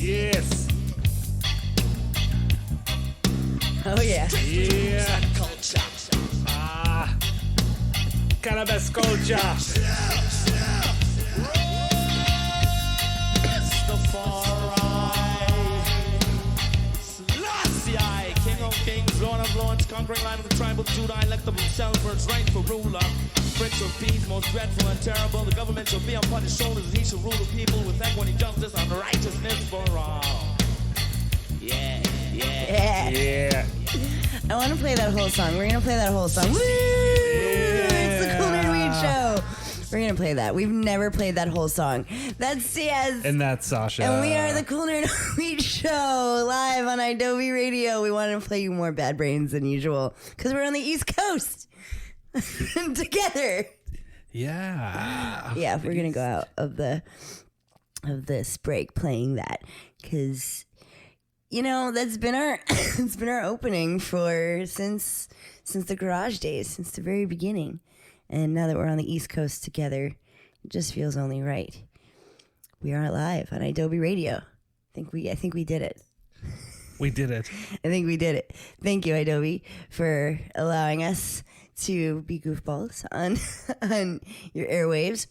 Yes. Oh, yeah. Yeah. Cannabis culture. Lord of Lords, conquering line of the tribe of Judah, I elect them himself for its rightful ruler. Prince of Peace, most dreadful and terrible. The government shall be upon his shoulders, and he shall rule the people with equity, justice, and righteousness for all. Yeah. I want to play that whole song. We're going to play that whole song. Woo! It's the Cool Nerd Weed Show. We're going to play that. We've never played that whole song. That's Ciaz. And that's Sasha. And we are the Cool Nerd Weed Show live on Adobe Radio. We wanted to play you more Bad Brains than usual because we're on the East Coast together. Yeah. Yeah, we're going to go out of this break playing that because... You know, that's been our it's been our opening since the garage days, since the very beginning. And now that we're on the East Coast together, it just feels only right. We are live on Adobe Radio. I think we did it. We did it. I think we did it. Thank you, Adobe, for allowing us to be goofballs on your airwaves.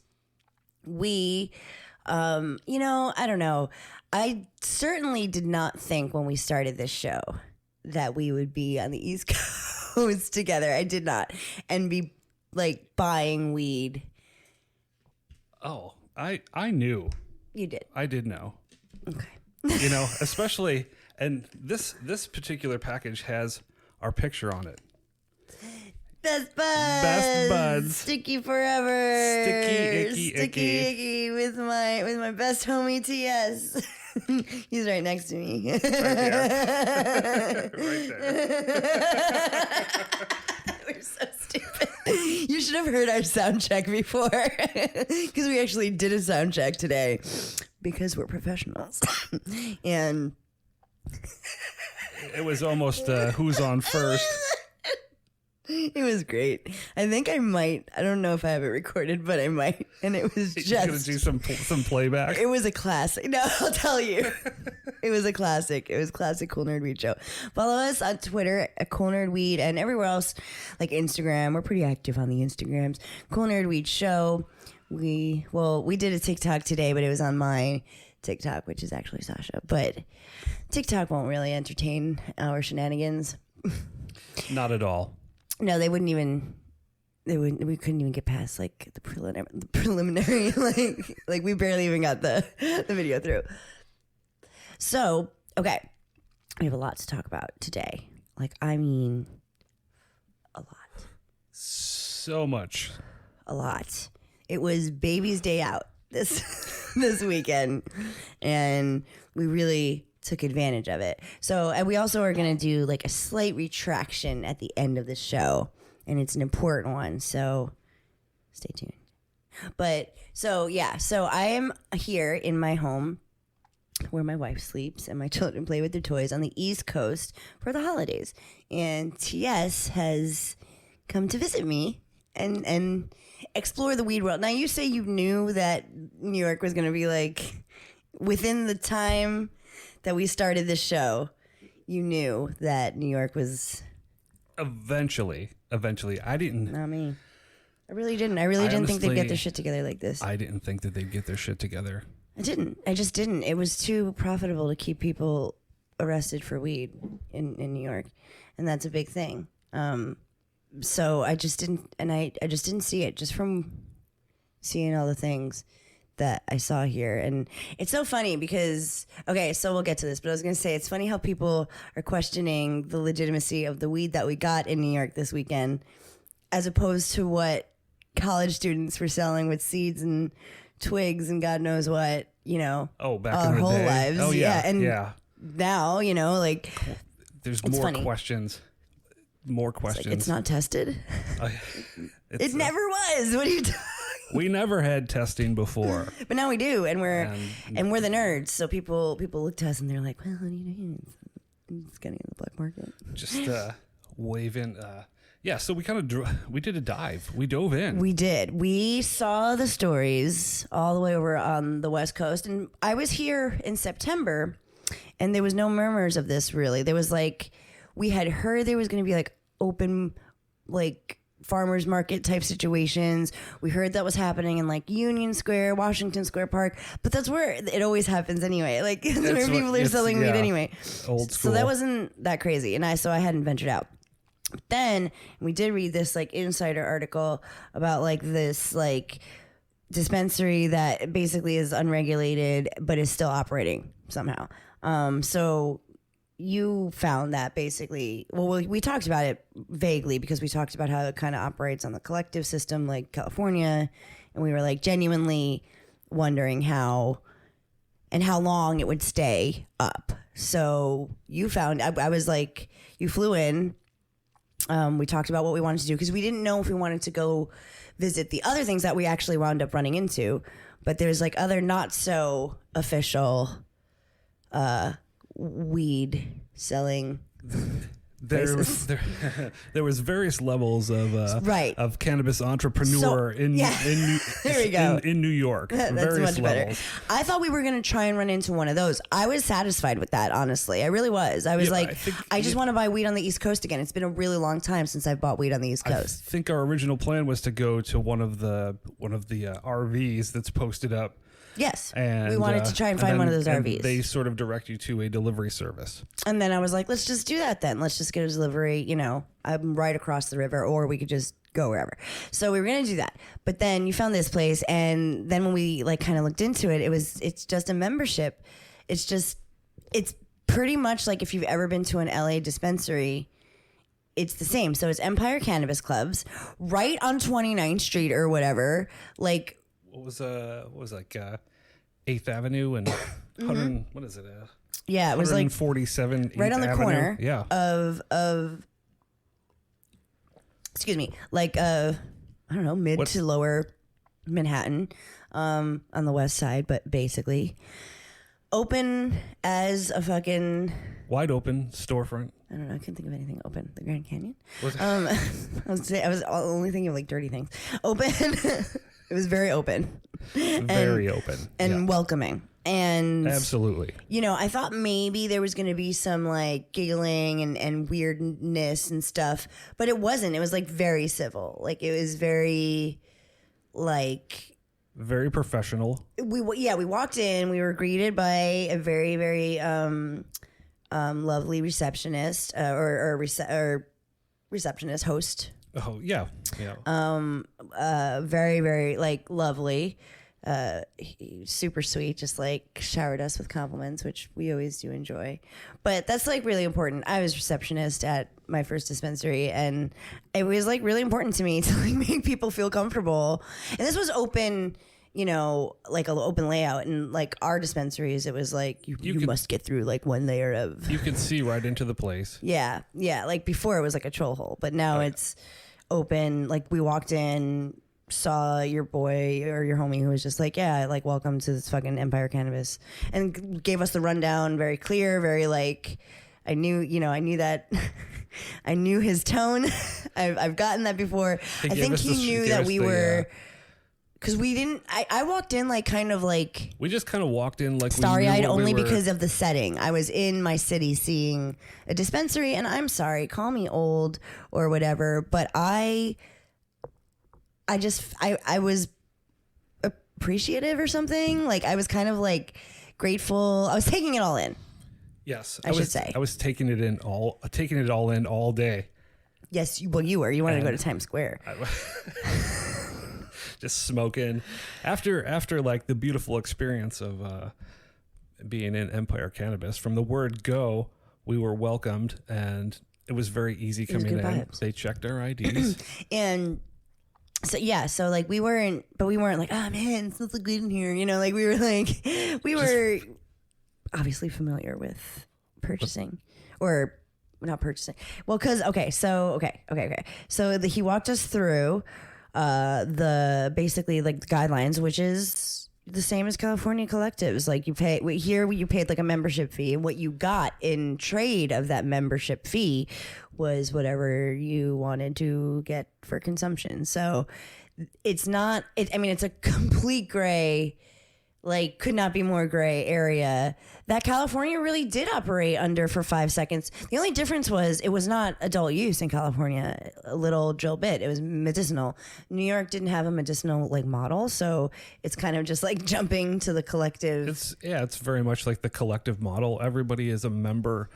We I don't know. I certainly did not think when we started this show that we would be on the East Coast together. I did not. And be like buying weed. Oh, I knew. You did. I did know. Okay. You know, especially, and this particular package has our picture on it. Best buds. Best buds. Sticky forever. Sticky, icky. with my best homie TS. He's right next to me. Right there. Right there. We're so stupid. You should have heard our sound check before. Because we actually did a sound check today. Because we're professionals. And it was almost who's on first. It was great. I think I don't know if I have it recorded, but I might. And it was just... You're going to do some playback? It was a classic. No, I'll tell you. It was a classic. It was classic Cool Nerd Weed Show. Follow us on Twitter at Cool Nerd Weed and everywhere else, like Instagram. We're pretty active on the Instagrams. Cool Nerd Weed Show. We did a TikTok today, but it was on my TikTok, which is actually Sasha. But TikTok won't really entertain our shenanigans. Not at all. No, they wouldn't even. We couldn't even get past like the preliminary. like we barely even got the video through. So okay, we have a lot to talk about today. Like I mean, a lot. So much. A lot. It was Baby's Day Out this weekend, and we really took advantage of it. So, and we also are going to do like a slight retraction at the end of the show, and it's an important one, so stay tuned. But so I am here in my home where my wife sleeps and my children play with their toys on the East Coast for the holidays, and TS has come to visit me and explore the weed world. Now, you say you knew that New York was going to be like within the time that we started this show, you knew that New York was... Eventually. I didn't... Not me. I really didn't. I didn't think they'd get their shit together like this. I didn't think that they'd get their shit together. I didn't. I just didn't. It was too profitable to keep people arrested for weed in New York. And that's a big thing. So I just didn't... And I just didn't see it just from seeing all the things that I saw here. And it's so funny because, okay, so we'll get to this, but I was going to say, it's funny how people are questioning the legitimacy of the weed that we got in New York this weekend, as opposed to what college students were selling with seeds and twigs and God knows what, back our in the whole day. lives. Oh, yeah. And yeah. Now, like... There's more funny. questions. More questions. It's not tested. It never was. What are you talking? We never had testing before, but now we do, and we're the nerds. So people look to us and they're like, "Well, what do you do? It's getting in the black market." Just waving. Yeah. So we we did a dive. We dove in. We did. We saw the stories all the way over on the West Coast, and I was here in September And there was no murmurs of this really. There was like, we had heard there was going to be like open, like farmers market type situations. We heard that was happening in like Union Square, Washington Square Park, but that's where it always happens anyway. Like it's where people are selling weed anyway. Old school. So that wasn't that crazy. And I hadn't ventured out. Then we did read this like insider article about like this like dispensary that basically is unregulated but is still operating somehow. So you found that basically, well, we talked about it vaguely because we talked about how it kind of operates on the collective system like California, and we were like genuinely wondering how long it would stay up. So you found, I was like, you flew in. We talked about what we wanted to do because we didn't know if we wanted to go visit the other things that we actually wound up running into, but there's like other not so official weed selling there was various levels of cannabis entrepreneur in New York. That's various much better. I thought we were going to try and run into one of those. I was satisfied with that, honestly. I really was. I was I just want to buy weed on the East Coast again. It's been a really long time since I've bought weed on the East Coast. I think our original plan was to go to one of the RVs that's posted up. Yes, and we wanted to try and find one of those RVs. They sort of direct you to a delivery service. And then I was like, let's just do that then. Let's just get a delivery. You know, I'm right across the river, or we could just go wherever. So we were going to do that. But then you found this place. And then when we like kind of looked into it, it's just a membership. It's pretty much like if you've ever been to an LA dispensary, it's the same. So it's Empire Cannabis Clubs right on 29th Street or whatever. Like, what was like 8th Avenue and 100, what is it? Yeah, it was like 147 right on the Avenue. corner of excuse me, like I don't know, mid to lower Manhattan, on the west side, but basically open as a fucking wide open storefront. I don't know. I couldn't think of anything open. The Grand Canyon. I was only thinking of like dirty things. Open. It was very open. Very open. And welcoming. And absolutely. You know, I thought maybe there was going to be some like giggling and weirdness and stuff, but it wasn't. It was like very civil. Like it was very like very professional. We walked in, we were greeted by a very, very lovely receptionist or receptionist host. Oh yeah. Very, very like lovely, super sweet. Just like showered us with compliments, which we always do enjoy. But that's like really important. I was receptionist at my first dispensary, and it was like really important to me to like make people feel comfortable. And this was open, you know, like an open layout, and like our dispensaries, it was like you must get through like one layer of. You could see right into the place. Yeah. Like before, it was like a troll hole, but now it's open. Like we walked in, saw your boy or your homie who was just like, yeah, like welcome to this fucking Empire Cannabis, and gave us the rundown, very clear, very like. I knew that. I knew his tone. I've gotten that before. I think he knew that we were. Because we didn't, I walked in like kind of like. We just kind of walked in like starry-eyed only because of the setting. I was in my city seeing a dispensary, and I'm sorry, call me old or whatever, but I was appreciative or something. Like I was kind of like grateful. I was taking it all in. Yes, I should say. I was taking it all in all day. Yes, you were. You wanted to go to Times Square. Just smoking after like the beautiful experience of being in Empire Cannabis. From the word go, we were welcomed, and it was very easy coming in. Vibes. They checked our IDs. And so like we weren't like, oh man, it smells so good in here, you know, like we were obviously familiar with purchasing or not purchasing. Well, because so he walked us through basically like the guidelines, which is the same as California collectives. Like you paid like a membership fee, and what you got in trade of that membership fee was whatever you wanted to get for consumption. So it's not, it's a complete gray like could not be more gray area that California really did operate under for 5 seconds. The only difference was it was not adult use in California, a little bit. It was medicinal. New York didn't have a medicinal like model, so it's kind of just like jumping to the collective. It's very much like the collective model. Everybody is a member.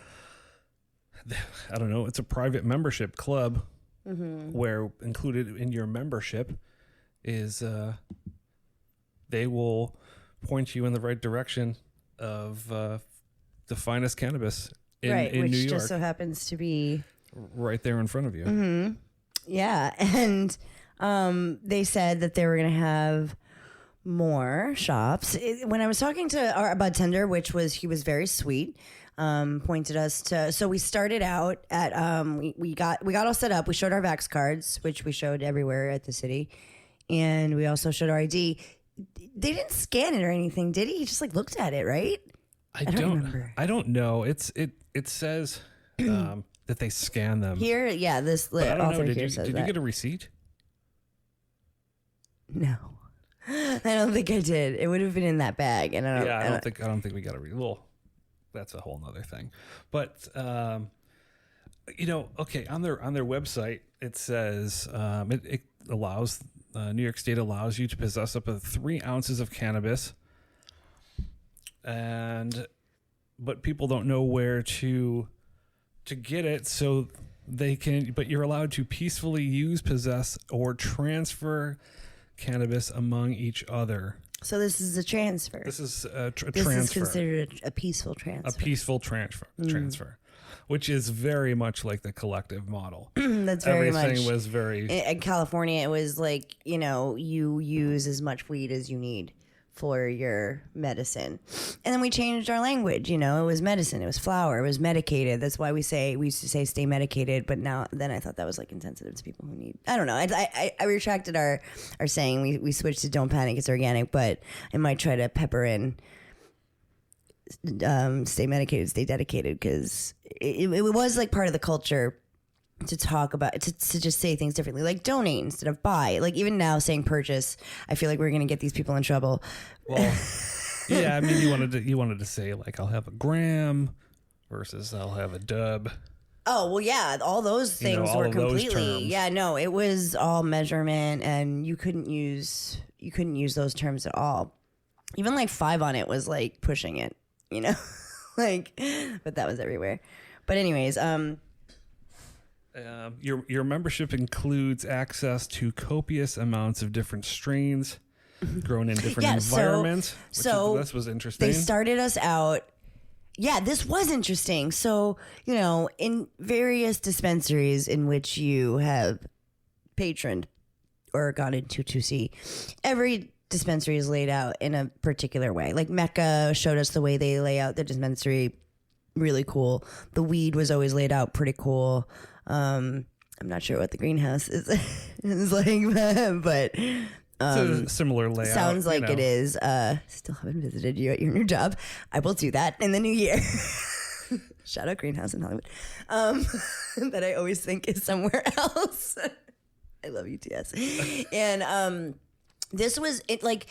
I don't know. It's a private membership club where included in your membership is they will point you in the right direction of the finest cannabis in New York. Which just so happens to be right there in front of you. Yeah, and they said that they were going to have more shops. When I was talking to our bartender, he was very sweet, pointed us to. So we started out at we got all set up. We showed our Vax cards, which we showed everywhere at the city, and we also showed our ID. They didn't scan it or anything, did he? He just like looked at it, right? I don't remember. I don't know. It says that they scan them here. Yeah, this author here says that. Did you get a receipt? No, I don't think I did. It would have been in that bag, and I don't think we got a receipt. Well, that's a whole nother thing. But okay, on their website it says it allows. New York State allows you to possess up to 3 ounces of cannabis, but people don't know where to get it, so they can. But you're allowed to peacefully use, possess, or transfer cannabis among each other. So this is a transfer. This is a transfer. This is considered a peaceful transfer. A peaceful transfer. Which is very much like the collective model. That's very much. Everything was very. In California, it was like, you use as much weed as you need for your medicine. And then we changed our language. It was medicine, it was flower, it was medicated. That's why we used to say stay medicated. But then I thought that was like insensitive to people who need. I don't know. I retracted our saying. We switched to don't panic, it's organic. But I might try to pepper in. Stay medicated, stay dedicated, because it was like part of the culture to talk about to just say things differently, like donate instead of buy. Like even now saying purchase, I feel like we're gonna get these people in trouble. Well, yeah, I mean you wanted to say like I'll have a gram versus I'll have a dub. Oh well, yeah, all those things were completely. Yeah, no, it was all measurement, and you couldn't use those terms at all. Even like 5 on it was like pushing it. But that was everywhere. But anyways, your membership includes access to copious amounts of different strains grown in different environments. This was interesting. They started us out. Yeah, this was interesting. So, in various dispensaries in which you have patroned or gone into to see, every dispensary is laid out in a particular way. Like Mecca showed us the way they lay out the dispensary. Really cool. The weed was always laid out pretty cool. I'm not sure what the greenhouse is like, but it's a similar layout. Sounds like it is. Still haven't visited you at your new job. I will do that in the new year. Shout out greenhouse in Hollywood. That I always think is somewhere else. I love you, TS. And this was it. Like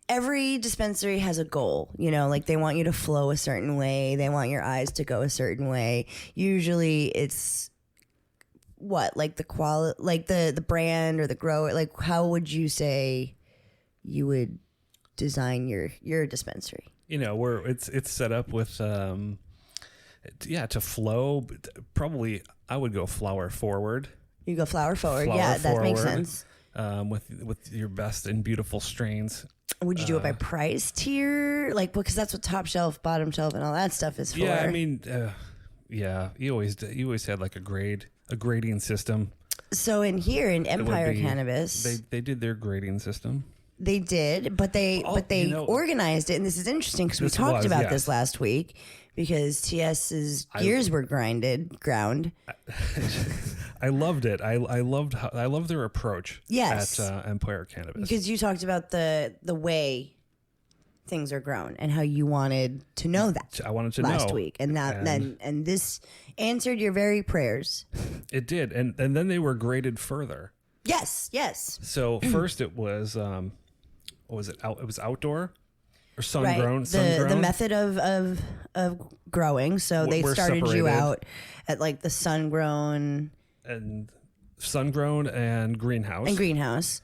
every dispensary has a goal, like they want you to flow a certain way. They want your eyes to go a certain way. Usually it's like the quality, like the brand or the grower. Like how would you say you would design your dispensary? Where it's set up with, to flow. But probably I would go flower forward. You go flower forward. That makes sense. With your best and beautiful strains. Would you do it by price tier? Like, because that's what top shelf, bottom shelf, and all that stuff is for. Yeah, I mean, you always had like a grading system. So in Empire Cannabis, they did their grading system. They did, but they organized it, and this is interesting because we talked about this last week. Because TS's gears were ground. I loved it. I loved their approach. Yes. At Empire Cannabis. Because you talked about the way things are grown and how you wanted to know that. I wanted to know last week, and this answered your very prayers. It did, and then they were graded further. Yes. So first it was what was it? It was outdoor. or sun right. grown. The method of growing. So they started separated. you out at like the sun grown and greenhouse. And greenhouse.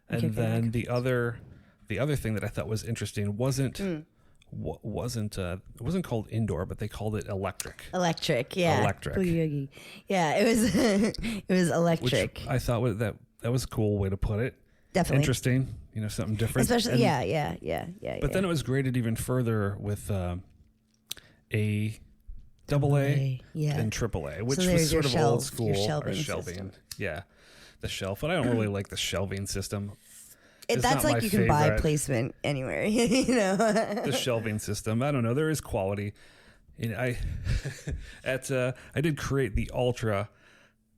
And then the other thing that I thought was interesting wasn't it wasn't called indoor, but they called it electric. Electric, yeah. Electric. Boogie. Yeah, it was it was electric. Which I thought that was a cool way to put it. Definitely interesting. Something different. Especially, yeah. But then it was graded even further with a double A and triple A, which was sort of old school. Your shelving. Yeah, the shelf. But I don't really like the shelving system. That's like you can buy placement anywhere, The shelving system. I don't know. There is quality. I did create the Ultra.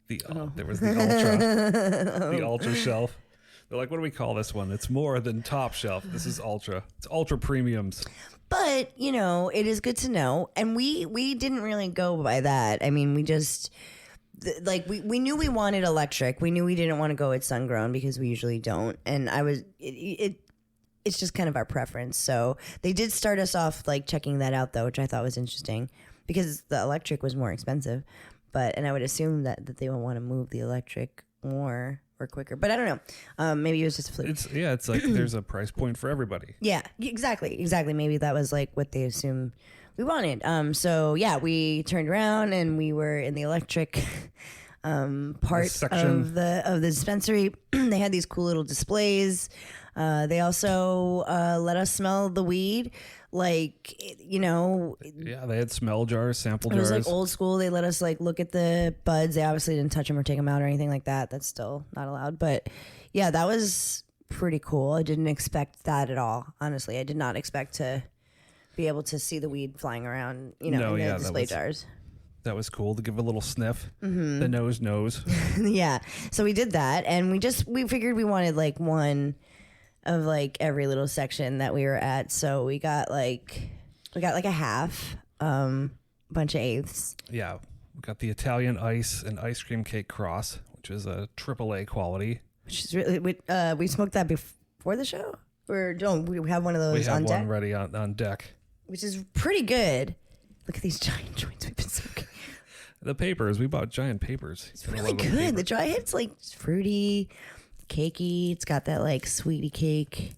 There was the Ultra. The Ultra shelf. They're like, what do we call this one? It's more than top shelf. This is Ultra. It's Ultra premiums. But, it is good to know. And we didn't really go by that. I mean, we just... we knew we wanted electric. We knew we didn't want to go with sun grown because we usually don't. And it's just kind of our preference. So they did start us off like checking that out though, which I thought was interesting because the electric was more expensive. And I would assume that they would want to move the electric more or quicker. But I don't know. Maybe it was just a fluke. It's like there's a price point for everybody. Yeah, exactly. Maybe that was like what they assumed we wanted. So yeah, we turned around and we were in the electric part of the dispensary. They had these cool little displays. They also let us smell the weed. Yeah, they had smell jars, sample jars. It was like old school. They let us like look at the buds. They obviously didn't touch them or take them out or anything like that. That's still not allowed. But yeah, that was pretty cool. I didn't expect that at all. Honestly, I did not expect to be able to see the weed flying around, in the display jars. That was cool to give a little sniff. Mm-hmm. The nose. Yeah. So we did that, and we figured we wanted like one of like every little section that we were at. So we got like a half, bunch of eighths. Yeah. We got the Italian ice and ice cream cake cross, which is a AAA quality. Which is really, we smoked that before the show? Or don't we have one of those on deck? We have one ready on deck. Which is pretty good. Look at these giant joints we've been smoking. The papers. We bought giant papers. It's really good. The dry hit's like fruity, cakey. It's got that like sweetie cake.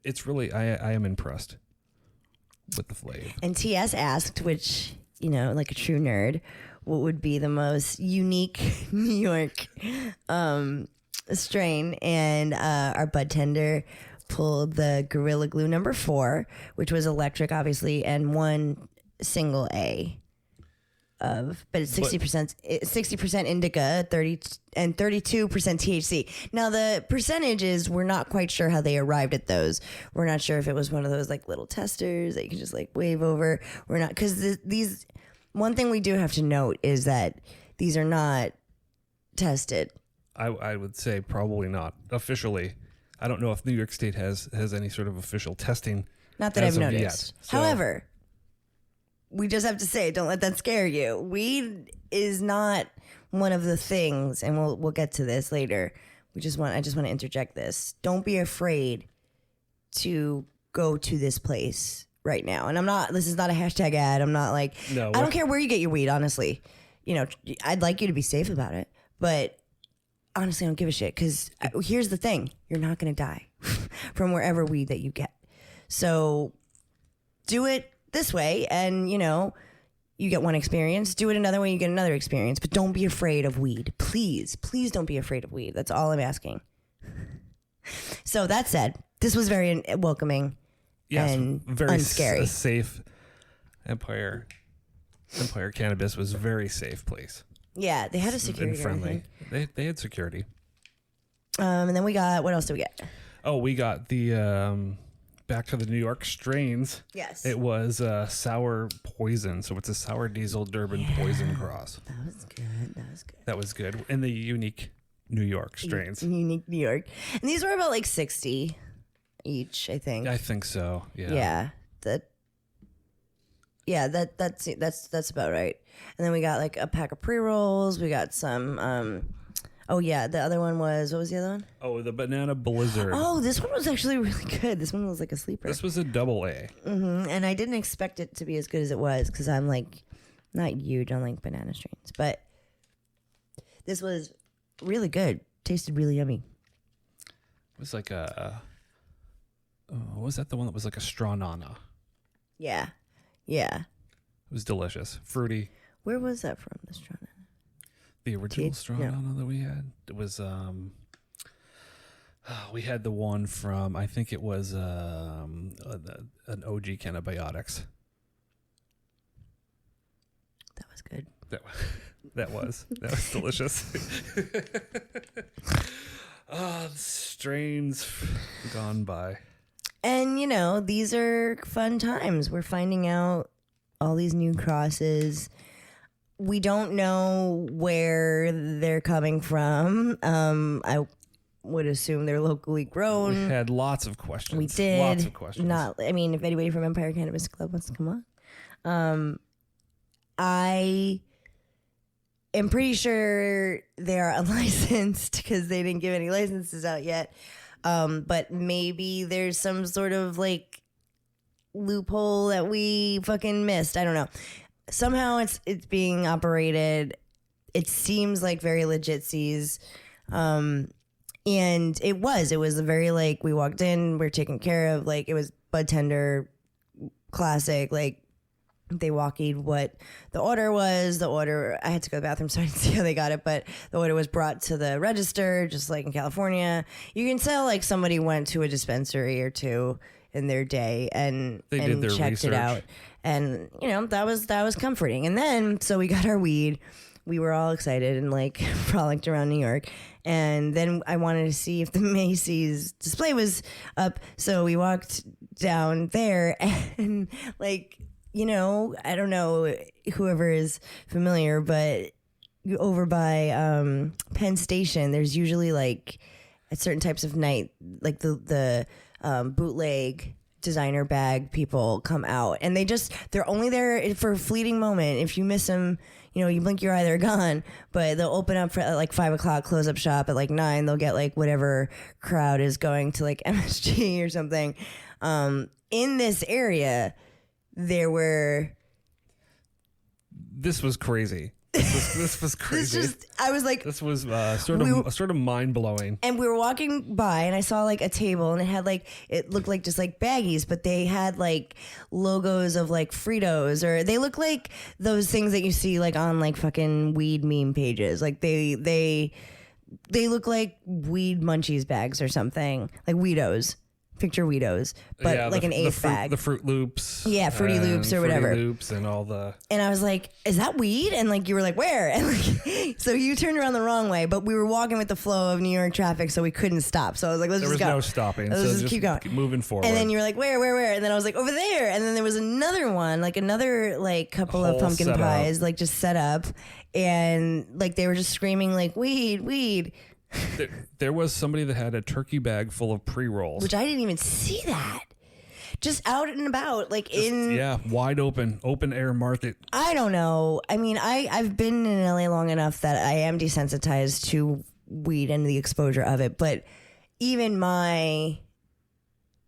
It's really, I am impressed with the flavor. And TS asked, which, like a true nerd, what would be the most unique New York strain. And our bud tender pulled the Gorilla Glue number 4, which was electric, obviously, and one single A but it's 60% indica, 32% THC. Now the percentages, we're not quite sure how they arrived at those. We're not sure if it was one of those like little testers that you can just like wave over. We're not, because these. One thing we do have to note is that these are not tested. I would say probably not officially. I don't know if New York State has any sort of official testing. Not that I've noticed. However, we just have to say, don't let that scare you. Weed is not one of the things, and we'll get to this later. I just want to interject this. Don't be afraid to go to this place right now. And this is not a hashtag ad. I'm not like, no, I don't care where you get your weed, honestly. I'd like you to be safe about it, but honestly, I don't give a shit, because here's the thing. You're not going to die from wherever weed that you get. So do it this way, and, you get one experience. Do it another way, you get another experience. But don't be afraid of weed. Please, please don't be afraid of weed. That's all I'm asking. So that said, this was very welcoming and very unscary. Safe. Empire Cannabis was a very safe place. Yeah, they had a security. And friendly. They had security. And then we got, what else did we get? Oh, we got the back to the New York strains. Yes. It was sour poison. So it's a sour diesel Durban poison cross. That was good. That was good. And the unique New York strains. Unique New York. And these were about like 60 each, I think. I think so. Yeah. Yeah. That's about right. And then we got like a pack of pre-rolls. We got some Oh, yeah. The other one was, what was the other one? Oh, the Banana Blizzard. Oh, this one was actually really good. This one was like a sleeper. This was a double A. Mm-hmm. And I didn't expect it to be as good as it was because I'm like not huge on like banana strains. But this was really good. Tasted really yummy. It was like was that the one that was like a straw nana? Yeah. Yeah. It was delicious. Fruity. Where was that from, the straw nana? The original straw nana that we had. It was we had the one from, I think it was an OG Cannabiotics. That was good. That was delicious. Strains gone by. And, you know, these are fun times. We're finding out all these new crosses. We don't know where they're coming from. I would assume they're locally grown. We had lots of questions. We did. Lots of questions. If anybody from Empire Cannabis Club wants to come on. I am pretty sure they are unlicensed because they didn't give any licenses out yet. But maybe there's some sort of like loophole that we fucking missed. I don't know. Somehow it's being operated. It seems like very legit C's. And it was a very like, we walked in, we're taken care of, like it was bud tender, classic, like they walkied what the order was. The order, I had to go to the bathroom so I didn't see how they got it, but the order was brought to the register, just like in California. You can tell like somebody went to a dispensary or two in their day and did their checked research. it out. And you know, that was comforting. And then so we got our weed. We were all excited and like frolicked around New York. And then I wanted to see if the Macy's display was up. So we walked down there and like, you know, I don't know whoever is familiar, but over by Penn Station, there's usually like at certain types of night, like the bootleg designer bag people come out, and they're only there for a fleeting moment. If you miss them, you know, you blink your eye, they're gone. But they'll open up for like 5 o'clock, close up shop at like 9. They'll get like whatever crowd is going to like MSG or something. In this area, there were. This was crazy. This was crazy. I was like, this was sort of mind blowing. And we were walking by, and I saw like a table, and it had like, it looked like just like baggies, but they had like logos of like Fritos, or they look like those things that you see like on like fucking weed meme pages. Like they look like weed munchies bags or something, like Weedos. Picture Weedos, but yeah, like an eighth bag. The Fruit Loops. Yeah, Fruity Loops or whatever. Fruity Loops and all the. And I was like, is that weed? And like, you were like, where? And like, so you turned around the wrong way, but we were walking with the flow of New York traffic, so we couldn't stop. So I was like, let's just go. There was no stopping. Let's just keep going. Moving forward. And then you were like, where? And then I was like, over there. And then there was another one, like another like couple of pumpkin pies, like just set up. And like, they were just screaming like, weed. There was somebody that had a turkey bag full of pre-rolls. Which I didn't even see that. Just out and about, like wide open air market. I don't know. I mean, I've been in LA long enough that I am desensitized to weed and the exposure of it. But even my,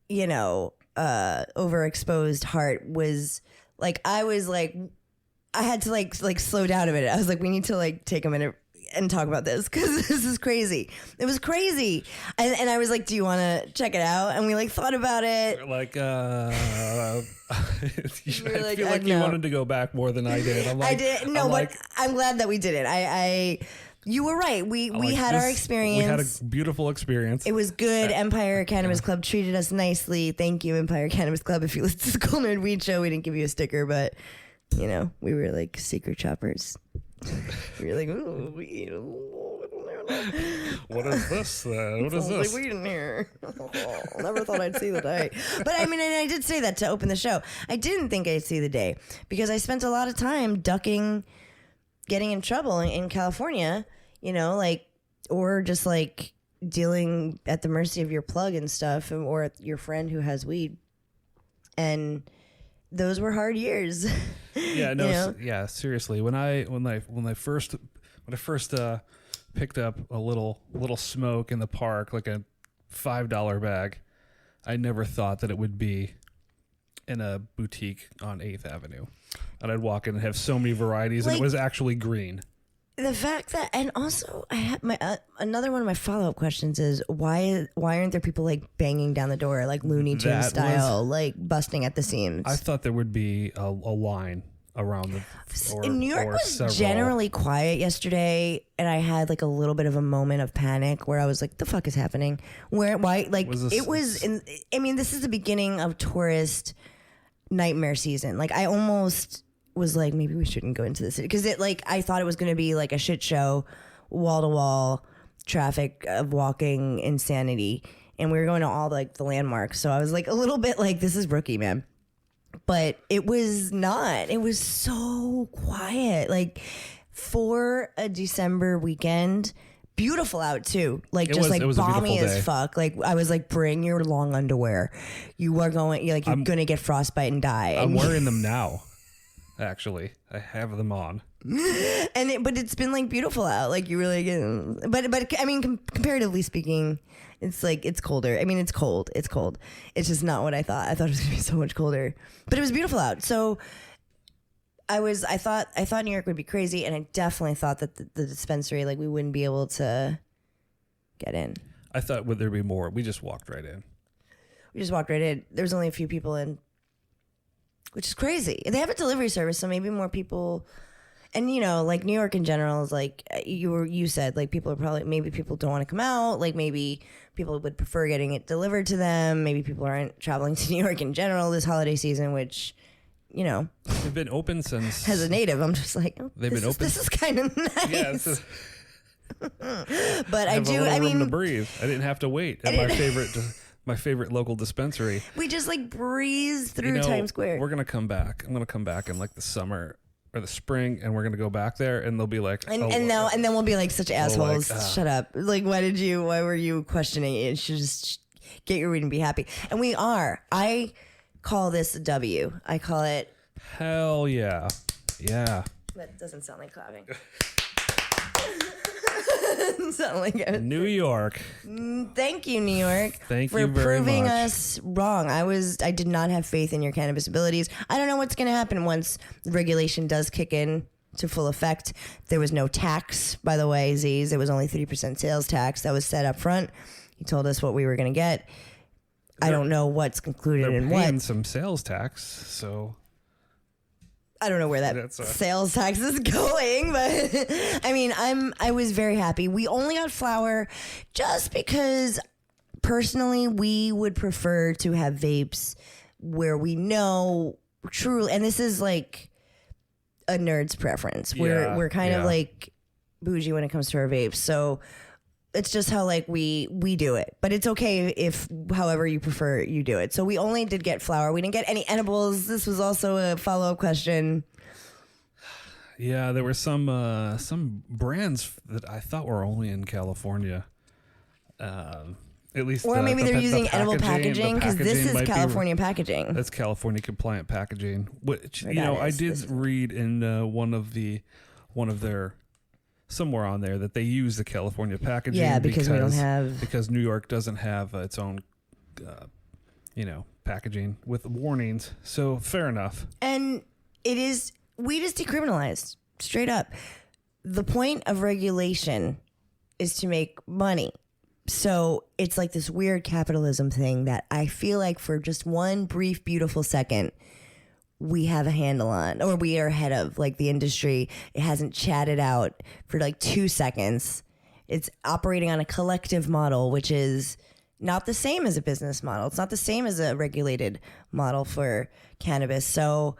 you know, overexposed heart was like, I had to like slow down a minute. I was like, we need to like take a minute and talk about this because this is crazy. It was crazy. And I was like, do you want to check it out? And we like thought about it. Like, I feel like you wanted to go back more than I did. I did. No, but I'm glad that we didn't. You were right. We had our experience. We had a beautiful experience. It was good. Empire Cannabis Club treated us nicely. Thank you, Empire Cannabis Club. If you listen to the Cool Nerd Weed Show, we didn't give you a sticker, but you know, we were like secret shoppers. We were like, ooh, weed. What is this? What is this? Like weed in here. Never thought I'd see the day. But I mean, and I did say that to open the show. I didn't think I'd see the day because I spent a lot of time ducking getting in trouble in California, you know, like, or just like dealing at the mercy of your plug and stuff, or your friend who has weed. And those were hard years. Yeah, no, you know? Yeah, seriously. When I first picked up a little smoke in the park, like a $5 bag. I never thought that it would be in a boutique on 8th Avenue. And I'd walk in and have so many varieties, and it was actually green. The fact that, and also I have my another one of my follow-up questions is why aren't there people like banging down the door like Looney Tunes style, like busting at the seams? I thought there would be a line around the New York was several. generally quiet yesterday, and I had like a little bit of a moment of panic where I was like, the fuck is happening? Why like it was I mean, this is the beginning of tourist nightmare season. Like I almost was like, maybe we shouldn't go into the city because it like I thought it was going to be like a shit show, wall to wall traffic of walking insanity, and we were going to all like the landmarks. So I was like a little bit like, this is rookie, man. But it was not. It was so quiet. Like for a December weekend, beautiful out too. Like just like balmy as fuck. Like I was like, bring your long underwear. You are going. You're gonna get frostbite and die. I'm wearing them now. Actually, I have them on. But it's been like beautiful out. Like you really get. But I mean, comparatively speaking, it's like it's colder. I mean, it's cold. It's cold. It's just not what I thought. I thought it was gonna be so much colder. But it was beautiful out. So I thought New York would be crazy, and I definitely thought that the dispensary, like we wouldn't be able to get in. I thought would there be more. We just walked right in. There was only a few people in, which is crazy. They have a delivery service, so maybe more people. And you know, like New York in general is like you said, like maybe people don't want to come out. Like maybe people would prefer getting it delivered to them. Maybe people aren't traveling to New York in general this holiday season, which, you know, they've been open since. As a native, I'm just like, they've been open. This is kind of nice. Yeah, but I do. I mean, room to breathe. I didn't have to wait at my favorite local dispensary. We just like breezed through Times Square. We're gonna come back. I'm gonna come back in like the summer or the spring, and we're gonna go back there, and they'll be like, and then we'll be like such assholes. Like, shut up! Like, why were you questioning it? You should just get your weed and be happy. And we are. I call this a W. I call it. Hell yeah, yeah. That doesn't sound like clapping. Sound like it. New York. Thank you, New York. Thank for you very proving much. us wrong. I did not have faith in your cannabis abilities. I don't know what's going to happen once the regulation does kick in to full effect. There was no tax, by the way, Z's. It was only 3% sales tax that was set up front. He told us what we were going to get. I don't know what's concluded in what. They're paying some sales tax, so. I don't know where that sales tax is going, but I mean, I was very happy. We only got flour just because personally we would prefer to have vapes where we know truly, and this is like a nerd's preference. We're kind of like bougie when it comes to our vapes. So it's just how like we do it, but it's okay if however you prefer you do it. So we only did get flour. We didn't get any edibles. This was also a follow-up question. Yeah, there were some brands that I thought were only in California. At least, or maybe they're using edible packaging because this is California packaging. That's California compliant packaging. Which I did read in one of their. Somewhere on there that they use the California packaging. Yeah, because we don't have... Because New York doesn't have its own, packaging with warnings. So fair enough. And weed is decriminalized, straight up. The point of regulation is to make money. So it's like this weird capitalism thing that I feel like for just one brief, beautiful second, we have a handle on, or we are ahead of, like the industry. It hasn't chatted out for like 2 seconds. It's operating on a collective model, which is not the same as a business model. It's not the same as a regulated model for cannabis. So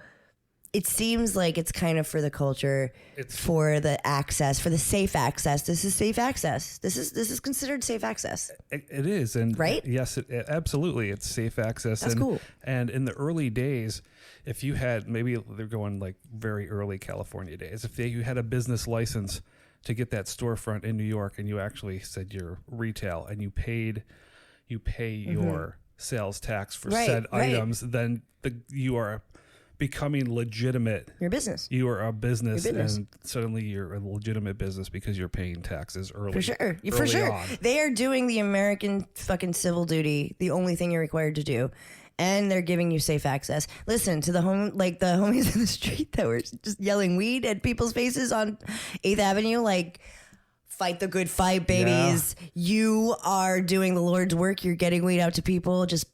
it seems like it's kind of for the culture, for the access, for the safe access. This is safe access. This is considered safe access. It is, and right? Yes, absolutely, it's safe access. That's cool. And in the early days, if you had, maybe they're going like very early California days, if you had a business license to get that storefront in New York, and you actually said you're retail, and you pay your sales tax for said items, then you are becoming legitimate. Your business. You are a business, and suddenly you're a legitimate business because you're paying taxes early. For sure. Early For sure. on. They are doing the American fucking civil duty, the only thing you're required to do. And they're giving you safe access. Listen to the homies in the street that were just yelling weed at people's faces on 8th Avenue, like, fight the good fight, babies. Yeah. You are doing the Lord's work. You're getting weed out to people. Just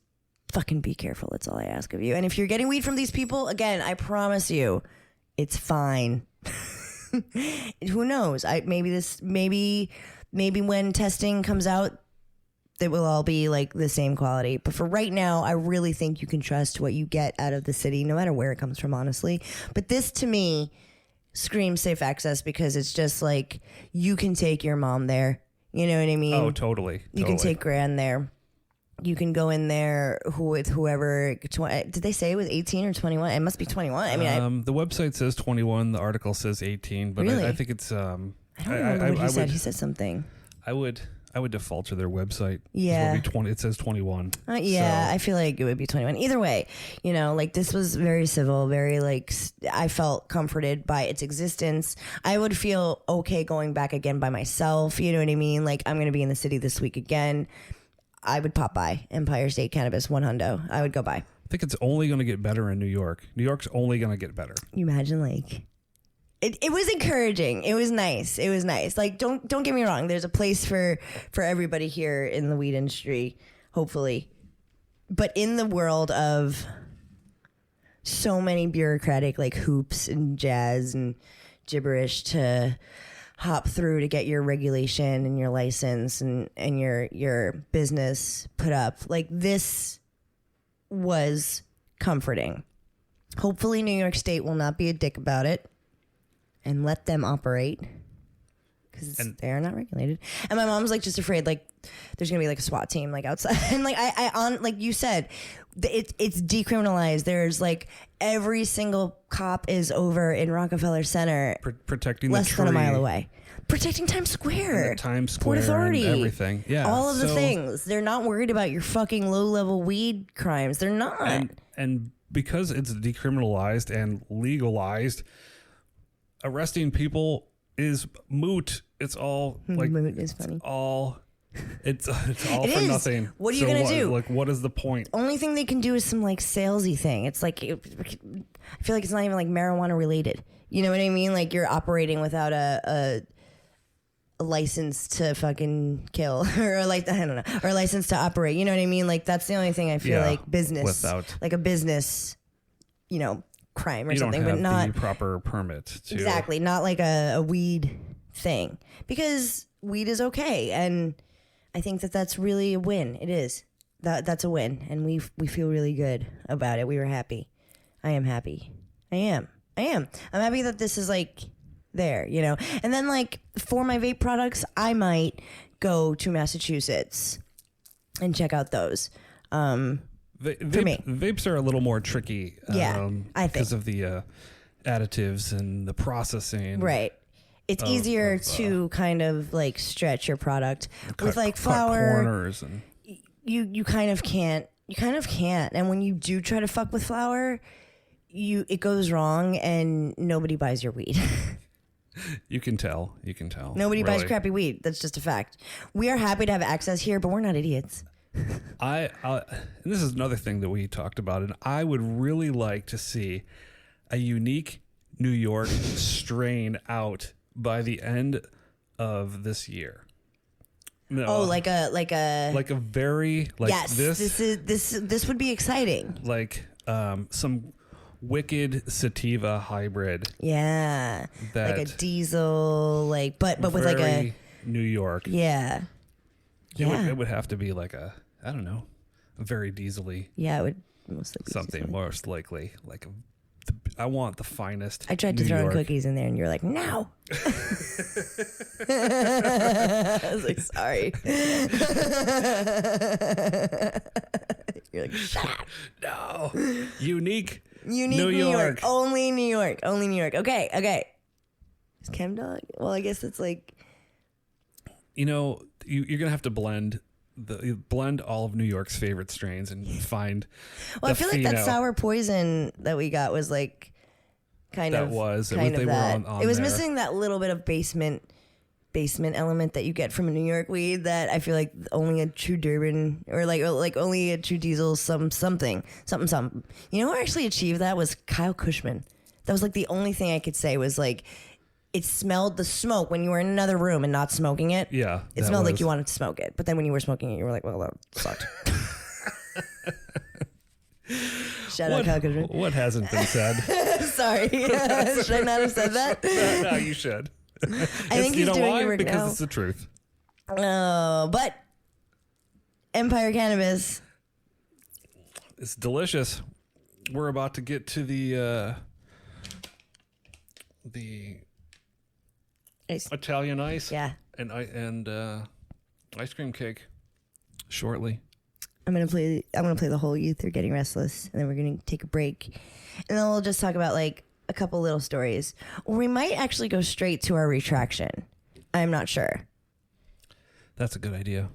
fucking be careful. That's all I ask of you. And if you're getting weed from these people, again, I promise you, it's fine. Who knows? Maybe when testing comes out, it will all be like the same quality. But for right now, I really think you can trust what you get out of the city, no matter where it comes from, honestly. But this, to me, screams safe access because it's just like you can take your mom there. You know what I mean? Oh, totally. You can take Gran there. You can go in there with whoever. Did they say it was 18 or 21? It must be 21. I mean, the website says 21. The article says 18. But really? I think it's. I don't remember what he said. He said something. I would default to their website. Yeah. It says 21. Yeah, so. I feel like it would be 21. Either way, like this was very civil, very like, I felt comforted by its existence. I would feel okay going back again by myself. You know what I mean? Like, I'm going to be in the city this week again. I would pop by Empire State Cannabis, $100. I would go by. I think it's only going to get better in New York. New York's only going to get better. You imagine like... It was encouraging. It was nice. Like, don't get me wrong. There's a place for everybody here in the weed industry, hopefully. But in the world of so many bureaucratic like hoops and jazz and gibberish to hop through to get your regulation and your license and your business put up, like, this was comforting. Hopefully New York State will not be a dick about it and let them operate because they are not regulated. And my mom's like just afraid like there's gonna be like a SWAT team like outside. And like I on like you said, it's decriminalized. There's like every single cop is over in Rockefeller Center, protecting less the tree. than a mile away, protecting Times Square, Port Authority, and everything. Yeah, all of the things. They're not worried about your fucking low level weed crimes. They're not. And because it's decriminalized and legalized, arresting people is moot. It's all like moot is funny. It's all for nothing. What are you gonna do? Like, what is the point? Only thing they can do is some like salesy thing. It's like I feel like it's not even like marijuana related. You know what I mean? Like you're operating without a license to fucking kill or like I don't know, or a license to operate. You know what I mean? Like that's the only thing I feel like business without like a business, crime or you something, don't have but not the proper permit to exactly, not like a weed thing, because weed is okay, and I think that's really a win. It is that's a win, and we feel really good about it. We were happy. I am happy. I am. I'm happy that this is like there, and then like for my vape products, I might go to Massachusetts and check out those. Vapes are a little more tricky. I think because of the additives and the processing. Right. It's easier to kind of like stretch your product with like flour. Cut corners and you kind of can't. And when you do try to fuck with flour, it goes wrong and nobody buys your weed. You can tell. Nobody buys crappy weed. That's just a fact. We are happy to have access here, but we're not idiots. And this is another thing that we talked about, and I would really like to see a unique New York strain out by the end of this year. No, like a very like yes, this would be exciting. Like some wicked sativa hybrid. Yeah, like a diesel, like but with like a New York. Yeah. It would have to be like a very diesely. Yeah, it would mostly be something diesel. Most likely like I want the finest. I tried to throw in cookies in there, and you're like, no. I was like, sorry. You're like, shut up. No. Unique New York. Only New York. Okay. Is Chem Dog? Well, I guess it's like. You're going to have to blend you blend all of New York's favorite strains and find. Well, I feel like that sour poison that we got was like they were on it was there. Missing that little bit of basement element that you get from a New York weed that I feel like only a true Durban or like only a true Diesel something. You know who actually achieved that was Kyle Cushman. That was like the only thing I could say was like it smelled the smoke when you were in another room and not smoking it. Yeah. It smelled like you wanted to smoke it. But then when you were smoking it, you were like, well, that sucked. Shout out Kyle Cushman. What hasn't been said? Sorry. Should I not have said that? No, you should. I think he's doing it because now. it's the truth. But Empire Cannabis. It's delicious. We're about to get to the Italian ice, and ice cream cake shortly. I'm gonna play the whole Youth Are Getting Restless, and then we're gonna take a break, and then we'll just talk about like a couple little stories, or we might actually go straight to our retraction. I'm not sure. That's a good idea.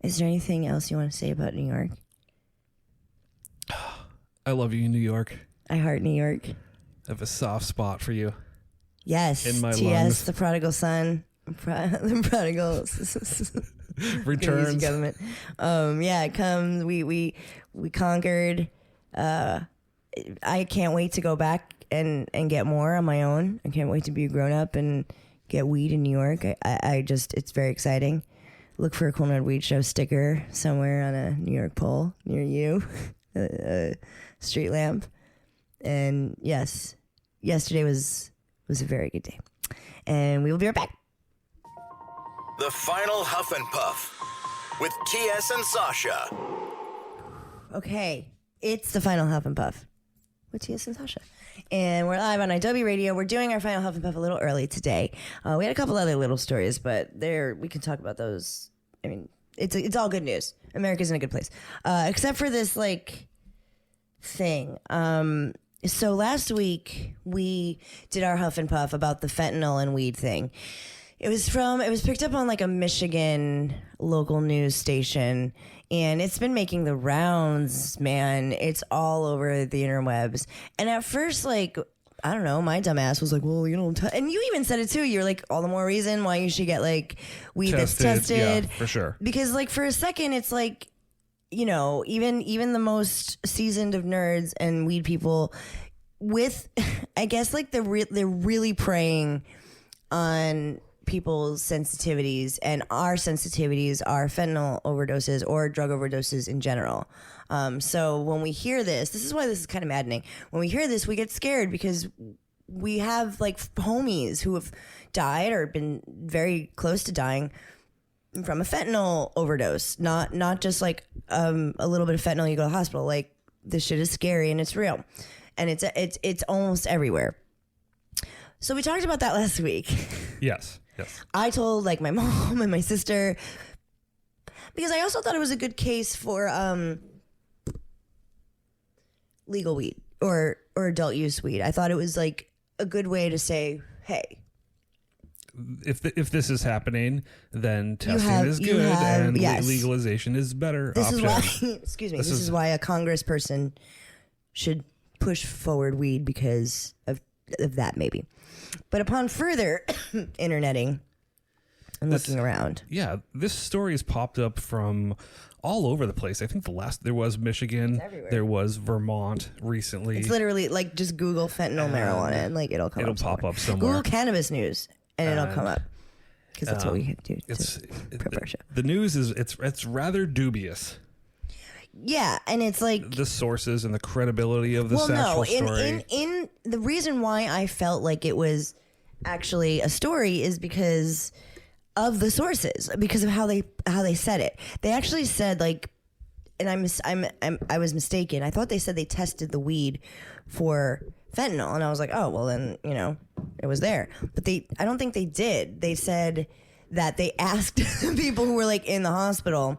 Is there anything else you want to say about New York? I love you, New York. I heart New York. I have a soft spot for you. Yes, in my TS, lungs. the prodigal son, the prodigal returns. Government. Come. We conquered. I can't wait to go back and get more on my own. I can't wait to be a grown up and get weed in New York. I just it's very exciting. Look for a Cool Nerd Weed Show sticker somewhere on a New York pole near you, a street lamp. And yes, yesterday was a very good day. And we will be right back. The final Huff and Puff with TS and Sasha. Okay, it's the final Huff and Puff with TS and Sasha. And we're live on IW Radio. We're doing our final Huff and Puff a little early today. We had a couple other little stories, but we can talk about those. I mean, it's all good news. America's in a good place. Except for this, like, thing. So last week, we did our Huff and Puff about the fentanyl and weed thing. It was picked up on, like, a Michigan local news station, and it's been making the rounds, man. It's all over the interwebs. And at first, like, I don't know, my dumb ass was like, well, you know, and you even said it too. You're like, all the more reason why you should get like weed that's tested. Yeah, for sure. Because like for a second, it's like, you know, even the most seasoned of nerds and weed people with, I guess like they're really preying on people's sensitivities, and our sensitivities are fentanyl overdoses or drug overdoses in general. So when we hear this is why this is kind of maddening. When we hear this, we get scared because we have like homies who have died or been very close to dying from a fentanyl overdose. Not just like a little bit of fentanyl, you go to the hospital. Like this shit is scary and it's real, and it's almost everywhere. So we talked about that last week. Yes. I told like my mom and my sister because I also thought it was a good case for legal weed or adult use weed. I thought it was like a good way to say, hey, if this is happening, then testing is good and legalization is better. This option. Is why, excuse me. This is why a congressperson should push forward weed because of that, maybe. But upon further interneting and looking around, this story has popped up from all over the place. I think there was Michigan, there was Vermont recently. It's literally like just Google fentanyl marijuana and like it'll pop up somewhere. Google cannabis news and it'll come up because that's what we do to prep our show. The news is it's rather dubious. Yeah, and it's like the sources and the credibility of this actual story. In the reason why I felt like it was actually a story is because of the sources, because of how they said it. They actually said like, and I was mistaken. I thought they said they tested the weed for fentanyl, and I was like, oh well, then you know it was there. But I don't think they did. They said that they asked people who were like in the hospital,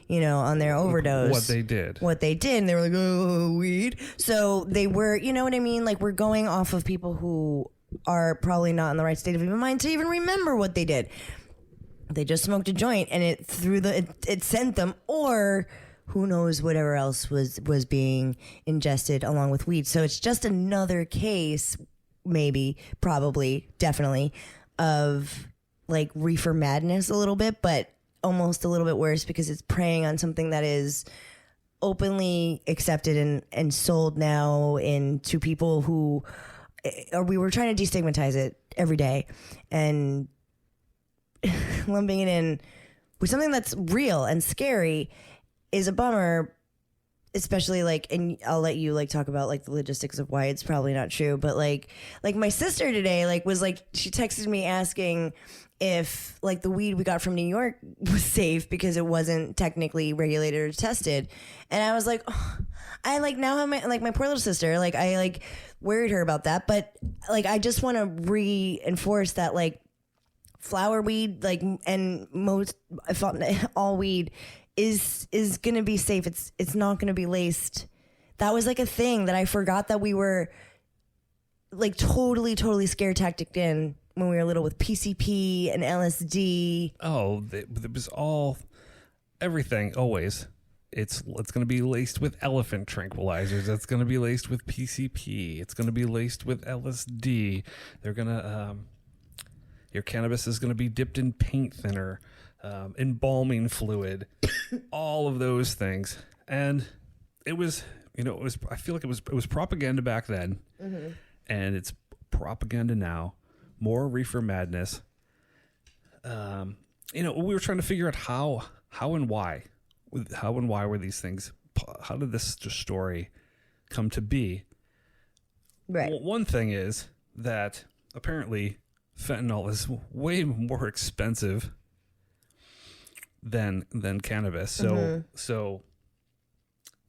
you know, on their overdose. What they did. And they were like, oh, weed. So they were, you know what I mean? Like, we're going off of people who are probably not in the right state of mind to even remember what they did. they just smoked a joint and it sent them, or who knows whatever else was being ingested along with weed. So it's just another case, maybe, probably, definitely, of like reefer madness a little bit, but almost a little bit worse because it's preying on something that is openly accepted and sold now to people who, or we were trying to destigmatize it every day, and lumping it in with something that's real and scary is a bummer, especially like, and I'll let you like talk about like the logistics of why it's probably not true, but like my sister today, like was like, she texted me asking if like the weed we got from New York was safe because it wasn't technically regulated or tested. And I was like, oh, I like now have my poor little sister, like I like worried her about that. But like, I just want to reinforce that like flower weed, like, and most, if all weed is going to be safe. It's not going to be laced. That was like a thing that I forgot that we were like totally scare tactic in when we were little with PCP and LSD. Oh, it was all, everything, always. It's going to be laced with elephant tranquilizers. It's going to be laced with PCP. It's going to be laced with LSD. They're going to, your cannabis is going to be dipped in paint thinner, embalming fluid, all of those things. And it was, I feel like it was propaganda back then, and it's propaganda now. More reefer madness. We were trying to figure out how and why were these things? How did this story come to be? Right. Well, one thing is that apparently fentanyl is way more expensive than cannabis. So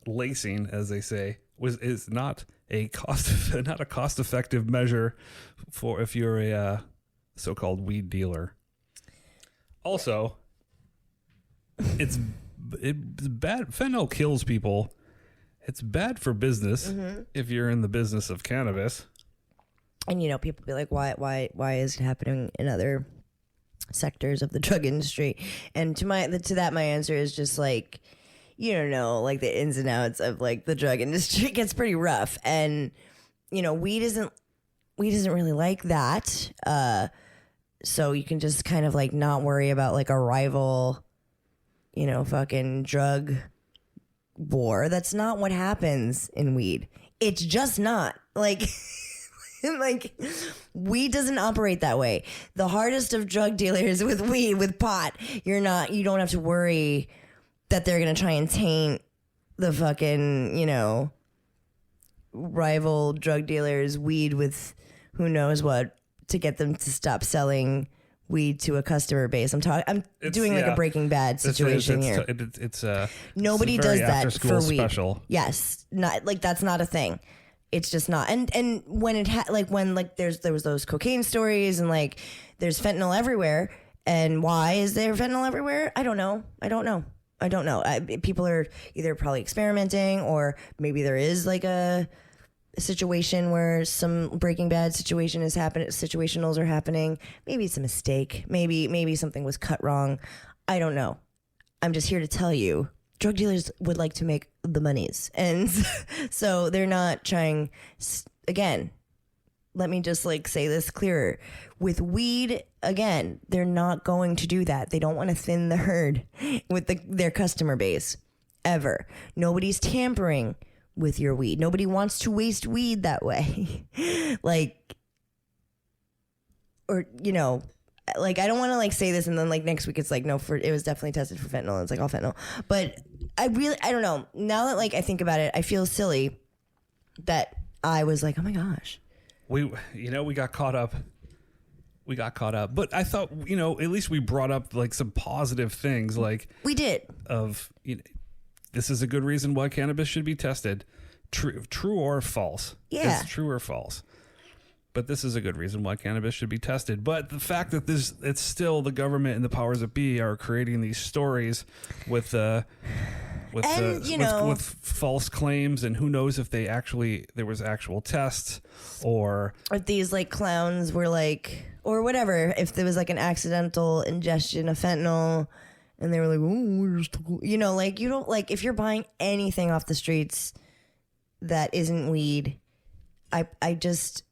lacing, as they say, is not a cost effective measure for if you're a so-called weed dealer. Also, it's bad. Fentanyl kills people. It's bad for business if you're in the business of cannabis. And people be like, why is it happening in other sectors of the drug industry? And to that, my answer is just like, you don't know, like the ins and outs of like the drug industry. It gets pretty rough, and weed isn't really like that. So you can just kind of like not worry about like a rival, fucking drug war. That's not what happens in weed. It's just not like. Like, weed doesn't operate that way. The hardest of drug dealers with weed, with pot, you don't have to worry that they're going to try and taint the fucking, rival drug dealers' weed with who knows what to get them to stop selling weed to a customer base. I'm doing like a Breaking Bad situation here. Nobody does that for weed. Special. Yes. Not like that's not a thing. It's just not. And when there was those cocaine stories and like there's fentanyl everywhere. And why is there fentanyl everywhere? I don't know. People are either probably experimenting, or maybe there is like a situation where some Breaking Bad situationals are happening. Maybe it's a mistake. Maybe something was cut wrong. I don't know. I'm just here to tell you, drug dealers would like to make the monies. And so they're not trying, again, let me just like say this clearer. With weed, again, they're not going to do that. They don't want to thin the herd with their customer base, ever. Nobody's tampering with your weed. Nobody wants to waste weed that way. Like, or, like, I don't want to like say this and then like next week it's like, no, it was definitely tested for fentanyl. It's like all fentanyl. But I don't know. Now that like I think about it, I feel silly that I was like, oh my gosh. We got caught up. But I thought, at least we brought up like some positive things, like we did this is a good reason why cannabis should be tested. True or false? Yeah. It's true or false. But this is a good reason why cannabis should be tested. But the fact that it's still the government and the powers that be are creating these stories with with with false claims, and who knows if there was actual tests or if these like clowns were like, or whatever, if there was like an accidental ingestion of fentanyl and they were like, oh, you know, like you don't like if you're buying anything off the streets that isn't weed, I just,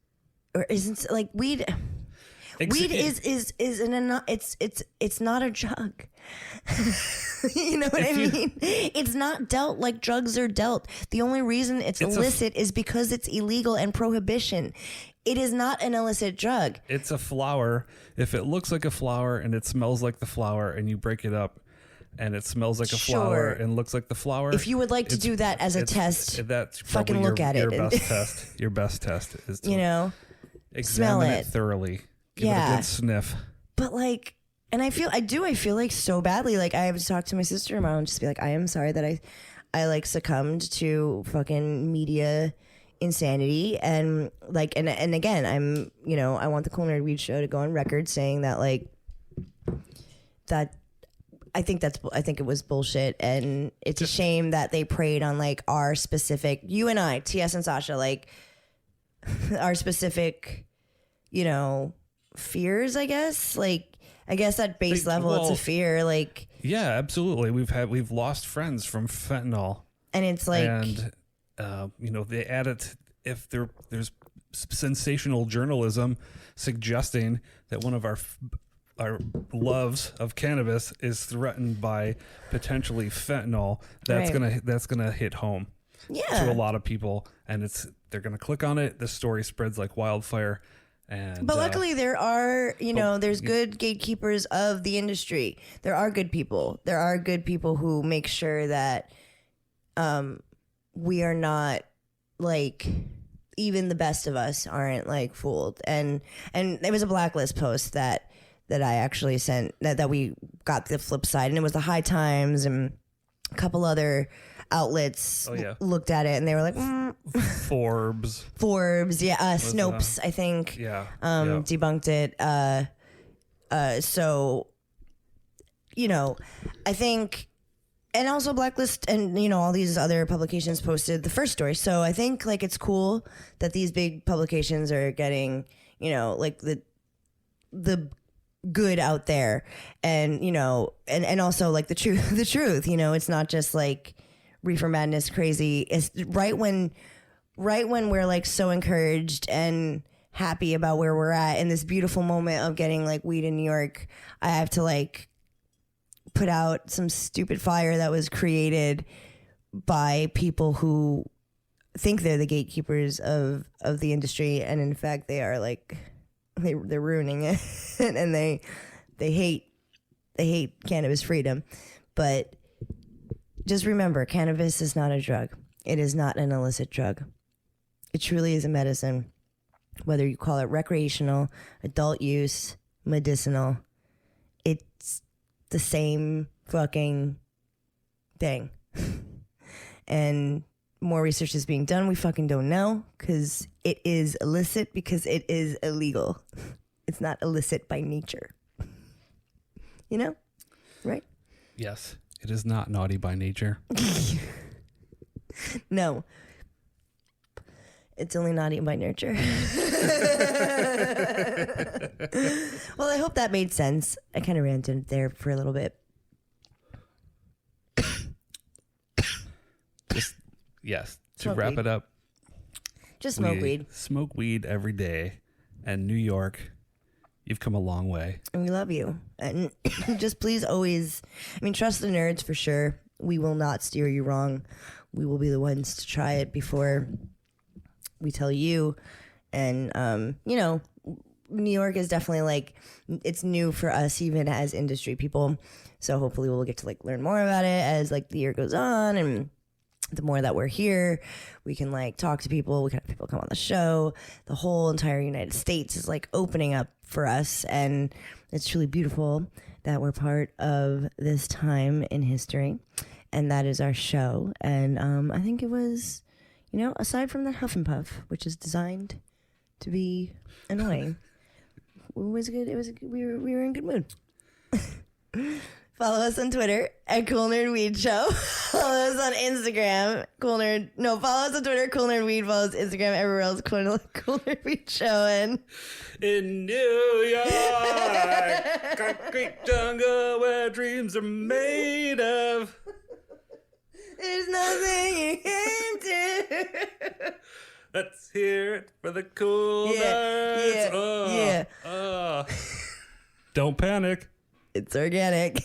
or isn't like weed. Weed it's not a drug. You know what I mean? It's not dealt like drugs are dealt. The only reason it's illicit is because it's illegal and prohibition. It is not an illicit drug. It's a flower. If it looks like a flower and it smells like the flower and you break it up and it smells like a flower and looks like the flower. If you would like to do that as a test, that's fucking look at it. Your best test. Your best test is to examine it thoroughly. Give it a good sniff. But like, and I feel like so badly. Like I have to talk to my sister tomorrow and just be like, I am sorry that I like succumbed to fucking media insanity. And like, and again, I'm, I want the Cool Nerd Weed Show to go on record saying that like, that I think it was bullshit. And it's a shame that they preyed on like our specific, you and I, TS and Sasha, like our specific, fears, I guess. Like, I guess at base level, it's a fear. Like, yeah, absolutely. We've lost friends from fentanyl, and it's like, and they added if there's sensational journalism suggesting that one of our loves of cannabis is threatened by potentially fentanyl. That's gonna hit home to a lot of people, and they're gonna click on it. The story spreads like wildfire. But luckily there are, there's good gatekeepers of the industry. There are good people. There are good people who make sure that we are not like, even the best of us aren't like fooled. And there was a blacklist post that I actually sent that we got the flip side, and it was the High Times and a couple other outlets looked at it and they were like, Forbes, Snopes, I think, debunked it. So, I think, and also Blacklist and, all these other publications posted the first story. So I think like it's cool that these big publications are getting, like the good out there, and, and also like the truth, it's not just like Reefer Madness crazy. It's right when we're like so encouraged and happy about where we're at in this beautiful moment of getting like weed in New York, I have to like put out some stupid fire that was created by people who think they're the gatekeepers of the industry, and in fact they are like they're ruining it and they hate cannabis freedom. But just remember, cannabis is not a drug. It is not an illicit drug. It truly is a medicine. Whether you call it recreational, adult use, medicinal, it's the same fucking thing. And more research is being done. We fucking don't know, because it is illicit because it is illegal. It's not illicit by nature. Right? Yes. It is not naughty by nature. No. It's only naughty by nurture. Well, I hope that made sense. I kind of ranted there for a little bit. To wrap it up. Just smoke weed. Smoke weed every day. And New York, you've come a long way. And we love you. And just please always, trust the nerds for sure. We will not steer you wrong. We will be the ones to try it before we tell you. And, New York is definitely like, it's new for us even as industry people. So hopefully we'll get to like learn more about it as like the year goes on. And the more that we're here, we can like talk to people. We can have people come on the show. The whole entire United States is like opening up for us, and it's truly beautiful that we're part of this time in history, and that is our show. And I think it was, aside from the Huff and Puff, which is designed to be annoying, it was good. We were in good mood. Follow us on Twitter at Cool Nerd Weed Show. Follow us on Instagram. Follow us on Twitter, Cool Nerd Weed. Follow us on Instagram, everywhere else, Cool Nerd Weed Show. And in New York, concrete jungle where dreams are made of. There's nothing you can do. Let's hear it for the cool nerds. Yeah. Don't panic. It's organic.